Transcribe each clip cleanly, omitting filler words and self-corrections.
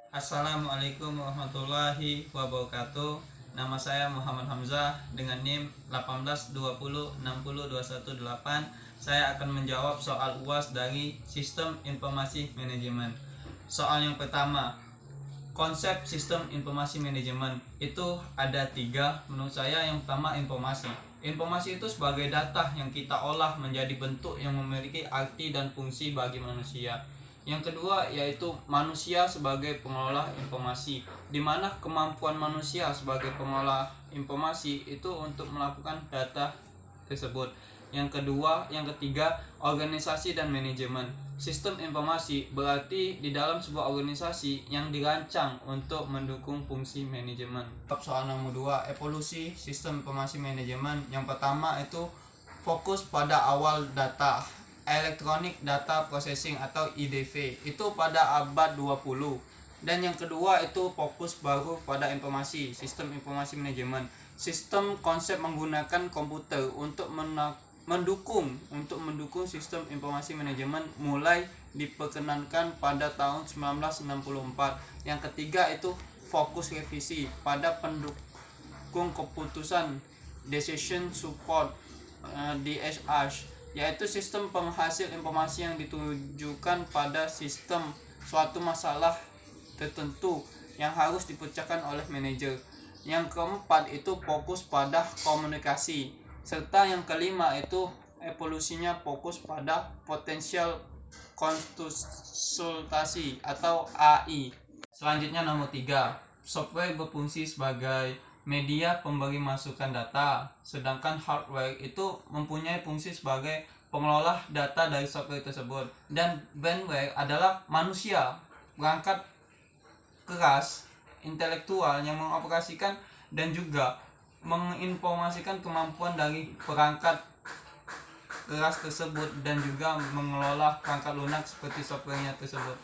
Assalamualaikum warahmatullahi wabarakatuh. Nama saya Muhammad Hamzah dengan NIM 1820602118. Saya akan menjawab soal UAS dari Sistem Informasi Manajemen. Soal yang pertama, konsep Sistem Informasi Manajemen itu ada 3 menurut saya. Yang pertama, informasi. Informasi itu sebagai data yang kita olah menjadi bentuk yang memiliki arti dan fungsi bagi manusia. Yang kedua yaitu manusia sebagai pengelola informasi, di mana kemampuan manusia sebagai pengelola informasi itu untuk melakukan data tersebut. Yang ketiga, organisasi dan manajemen. Sistem informasi berarti di dalam sebuah organisasi yang dirancang untuk mendukung fungsi manajemen. Soal nomor 2, evolusi sistem informasi manajemen. Yang pertama itu fokus pada awal data, Electronic Data Processing atau EDV, itu pada abad 20. Dan yang kedua itu fokus baru pada informasi, sistem informasi manajemen. Sistem konsep menggunakan komputer untuk mendukung sistem informasi manajemen mulai diperkenankan pada tahun 1964. Yang ketiga itu fokus revisi pada pendukung keputusan, Decision Support, DSH, yaitu sistem penghasil informasi yang ditujukan pada sistem suatu masalah tertentu yang harus dipecahkan oleh manajer. Yang keempat itu fokus pada komunikasi, serta yang kelima itu evolusinya fokus pada potensial konsultasi atau AI. Selanjutnya nomor 3, software berfungsi sebagai media pemberi masukan data, sedangkan hardware itu mempunyai fungsi sebagai pengelola data dari software tersebut. Dan firmware adalah manusia, perangkat keras intelektual yang mengoperasikan dan juga menginformasikan kemampuan dari perangkat keras tersebut dan juga mengelola perangkat lunak seperti softwarenya tersebut.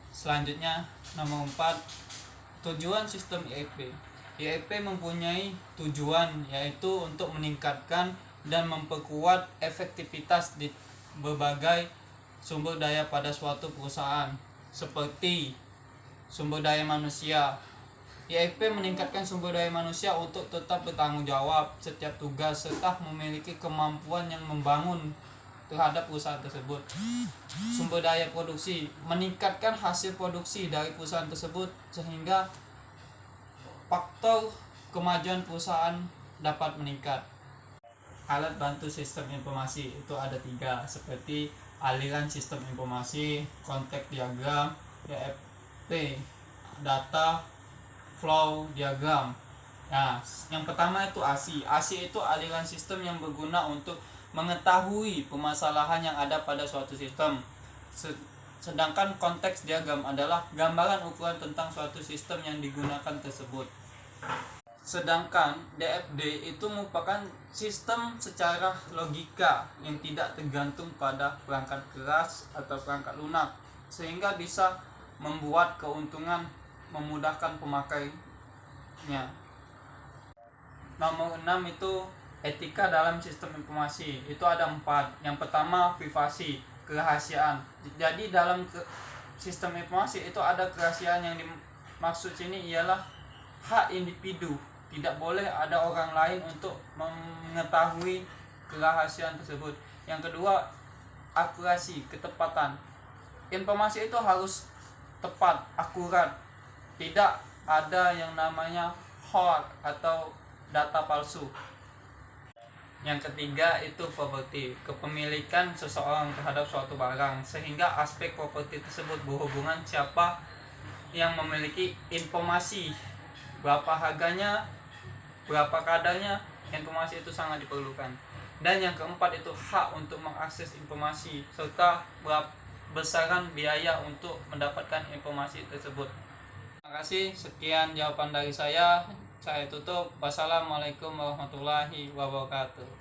Selanjutnya nomor 4, tujuan sistem ERP. ERP mempunyai tujuan yaitu untuk meningkatkan dan memperkuat efektivitas di berbagai sumber daya pada suatu perusahaan, seperti sumber daya manusia. ERP meningkatkan sumber daya manusia untuk tetap bertanggung jawab setiap tugas serta memiliki kemampuan yang membangun terhadap perusahaan tersebut. Sumber daya produksi meningkatkan hasil produksi dari perusahaan tersebut sehingga faktor kemajuan perusahaan dapat meningkat. Alat bantu sistem informasi itu ada 3, seperti aliran sistem informasi, konteks diagram, DFT, data flow diagram. Nah, yang pertama itu ASI. ASI itu aliran sistem yang berguna untuk mengetahui permasalahan yang ada pada suatu sistem. Sedangkan konteks diagram adalah gambaran ukuran tentang suatu sistem yang digunakan tersebut. Sedangkan DFD itu merupakan sistem secara logika yang tidak tergantung pada perangkat keras atau perangkat lunak, sehingga bisa membuat keuntungan memudahkan pemakainya. Nomor 6 itu etika dalam sistem informasi. Itu ada 4. Yang pertama privasi, kerahasiaan. Jadi dalam sistem informasi itu ada kerahasiaan. Yang dimaksud sini ialah hak individu. Tidak boleh ada orang lain untuk mengetahui kerahasiaan tersebut. Yang kedua akurasi, ketepatan. Informasi itu harus tepat, akurat. Tidak ada yang namanya hoax atau data palsu. Yang ketiga itu properti, kepemilikan seseorang terhadap suatu barang, sehingga aspek properti tersebut berhubungan siapa yang memiliki informasi, berapa harganya, berapa kadarnya. Informasi itu sangat diperlukan. Dan yang keempat itu hak untuk mengakses informasi serta besaran biaya untuk mendapatkan informasi tersebut. Terima kasih, sekian jawaban dari saya tutup. Wassalamualaikum warahmatullahi wabarakatuh.